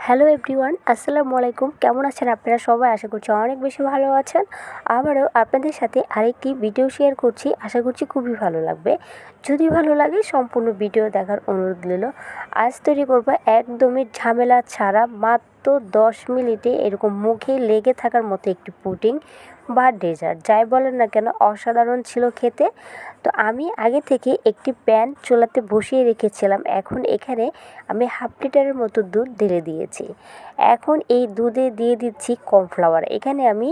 Hello everyone, আসসালামু আলাইকুম। কেমন আছেন আপনারা সবাই? আশা করছি অনেক বেশি ভালো আছেন। আবারও আপনাদের সাথে আরেকটি ভিডিও শেয়ার করছি, আশা করছি খুবই ভালো লাগবে। যদি ভালো লাগে সম্পূর্ণ ভিডিও দেখার অনুরোধ রইল। আজ তৈরি করব একদমই ঝামেলা ছাড়া মাত্র 10 মিনিটে এরকম মুখে লেগে থাকার মতো একটি পুডিং বা ডেজার্ট, যাই বলেন না কেন অসাধারণ ছিল খেতে। তো আমি আগে থেকে একটি প্যান চুলাতে বসিয়ে রেখেছিলাম। এখন এখানে আমি হাফ লিটারের মতো দুধ ঢেলে দিয়েছি। এখন এই দুধে দিয়ে দিচ্ছি কর্নফ্লাওয়ার। এখানে আমি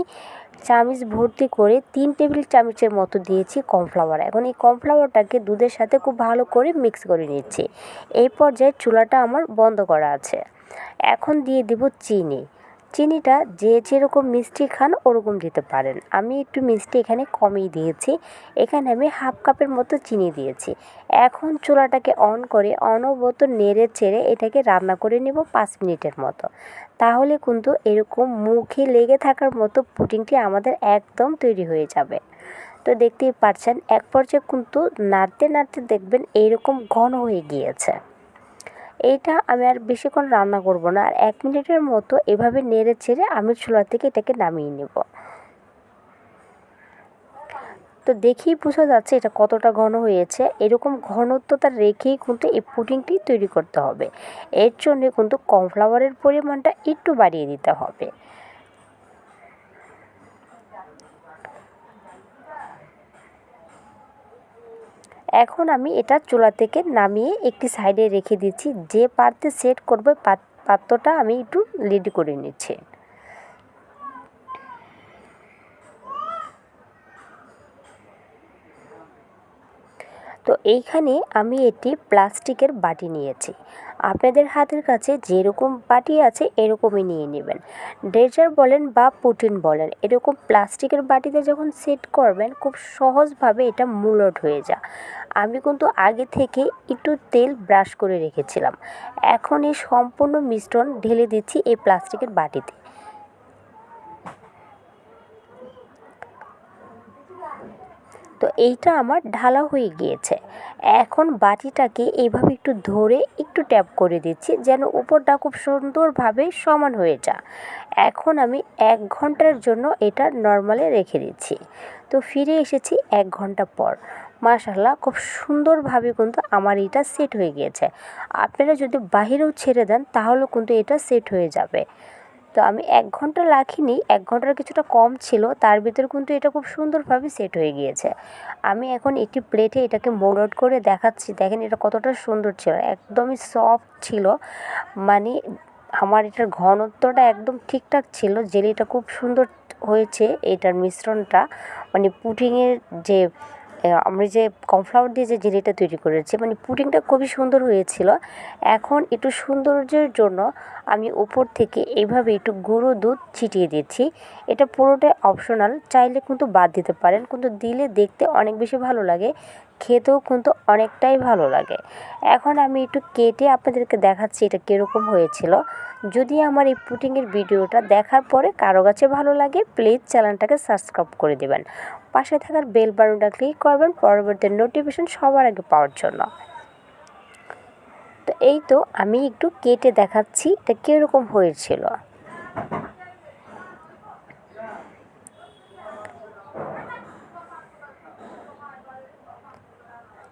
চামচ ভর্তি করে 3 টেবিল চামচের মতো দিয়েছি কর্নফ্লাওয়ার। এখন এই কর্নফ্লাওয়ারটাকে দুধের সাথে খুব ভালো করে মিক্স করে নিচ্ছি। এই পর্যায়ে চুলাটা আমার বন্ধ করা আছে। এখন দিয়ে দিব চিনি। চিনিটা যে যেরকম মিষ্টি খান ওরকম দিতে পারেন। আমি একটু মিষ্টি এখানে কমই দিয়েছি। এখানে আমি হাফ কাপের মতো চিনি দিয়েছি। এখন চুলাটাকে অন করে অনবরত নেড়ে চেড়ে এটাকে রান্না করে নেব 5 মিনিটের মতো। তাহলে কিন্তু এরকম মুখে লেগে থাকার মতো পুডিংটি আমাদের একদম তৈরি হয়ে যাবে। তো দেখতেই পাচ্ছেন এক পর্যায়ে কিন্তু নাড়তে নাড়তে দেখবেন এইরকম ঘন হয়ে গিয়েছে। এইটা আমি আর বেশিক্ষণ রান্না করব না, আর 1 মিনিটের মতো এভাবে নেড়ে চেড়ে আমি চুলা থেকে এটাকে নামিয়ে নেব। তো দেখেই বোঝা যাচ্ছে এটা কতটা ঘন হয়েছে। এরকম ঘনত্বটা রেখেই কিন্তু এই পুডিংটি তৈরি করতে হবে। এর জন্য কিন্তু কর্নফ্লাওয়ারের পরিমাণটা একটু বাড়িয়ে দিতে হবে। এখন আমি এটা চুলা থেকে নামিয়ে একটি সাইডে রেখে দিচ্ছি। যে পাত্রে সেট করবে পাত্রটা আমি একটু রেডি করে নিচ্ছি। তো এইখানে আমি একটি প্লাস্টিকের বাটি নিয়েছি। আপনাদের হাতের কাছে যেরকম বাটি আছে এরকমই নিয়ে নেবেন। ডেজার্ট বলেন বা পুডিং বলেন, এরকম প্লাস্টিকের বাটিতে যখন সেট করবেন খুব সহজভাবে এটা মুলট হয়ে যায়। আমি কিন্তু আগে থেকে একটু তেল ব্রাশ করে রেখেছিলাম। এখন এই সম্পূর্ণ মিশ্রণ ঢেলে দিচ্ছি এই প্লাস্টিকের বাটিতে। তো এইটা আমার ঢালা হয়ে গিয়েছে। এখন বাটিটাকে এইভাবে একটু ধরে একটু ট্যাপ করে দিচ্ছি যেন উপরটা খুব সুন্দরভাবে সমান হয়ে যায়। এখন আমি 1 ঘন্টার জন্য এটা নর্মালে রেখে দিচ্ছি। তো ফিরে এসেছি 1 ঘন্টা পর। মাশাআল্লাহ, খুব সুন্দরভাবে কিন্তু আমার এটা সেট হয়ে গিয়েছে। আপনারা যদি বাহিরেও ছেড়ে দেন তাহলেও কিন্তু এটা সেট হয়ে যাবে। তো আমি 1 ঘন্টা রাখিনি, 1 ঘন্টার কিছুটা কম ছিল, তার ভিতরে কিন্তু এটা খুব সুন্দরভাবে সেট হয়ে গিয়েছে। আমি এখন একটি প্লেটে এটাকে মোল্ড আউট করে দেখাচ্ছি। দেখেন এটা কতটা সুন্দর ছিল, একদমই সফট ছিল। মানে আমার এটার ঘনত্বটা একদম ঠিকঠাক ছিল। জেলিটা খুব সুন্দর হয়েছে এটার মিশ্রণটা। মানে পুডিংয়ের যে আমরা যে কর্নফ্লাওয়ার দিয়ে যে জেলিটা তৈরি করেছি, মানে পুডিংটা খুবই সুন্দর হয়েছিল। এখন একটু সৌন্দর্যের জন্য আমি উপর থেকে এইভাবে একটু গুঁড়ো দুধ ছিটিয়ে দিচ্ছি। এটা পুরোটাই অপশনাল, চাইলে কিন্তু বাদ দিতে পারেন, কিন্তু দিলে দেখতে অনেক বেশি ভালো লাগে, খেতেও কিন্তু অনেকটাই ভালো লাগে। এখন আমি একটু কেটে আপনাদেরকে দেখাচ্ছি এটা কীরকম হয়েছিল। যদি আমার এই পুডিংয়ের ভিডিওটা দেখার পরে কারো কাছে ভালো লাগে প্লিজ চ্যানেলটাকে সাবস্ক্রাইব করে দেবেন। পাশে থাকার বেল বাটনটা ক্লিক করবেন পরবর্তী নোটিফিকেশন সবার আগে পাওয়ার জন্য। তো এই তো আমি একটু কেটে দেখাচ্ছি এটা কীরকম হয়েছিল।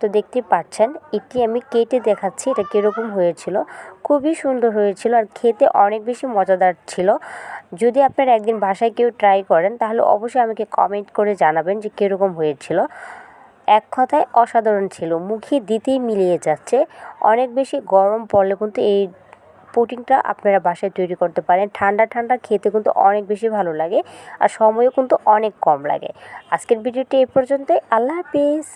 তো দেখতে পাচ্ছেন এটি আমি কেটে দেখাচ্ছি এটা কীরকম হয়েছিল। খুবই সুন্দর হয়েছিল আর খেতে অনেক বেশি মজাদার ছিল। যদি আপনারা একদিন বাসায় কেউ ট্রাই করেন তাহলে অবশ্যই আমাকে কমেন্ট করে জানাবেন যে কীরকম হয়েছিল। এক কথায় অসাধারণ ছিল, মুখে দিতেই মিলিয়ে যাচ্ছে। অনেক বেশি গরম পড়লে কিন্তু এই পুডিংটা আপনারা বাসায় তৈরি করতে পারেন। ঠান্ডা ঠান্ডা খেতে কিন্তু অনেক বেশি ভালো লাগে আর সময়ও কিন্তু অনেক কম লাগে। আজকের ভিডিওটি এই পর্যন্তই। আল্লাহ হাফিজ।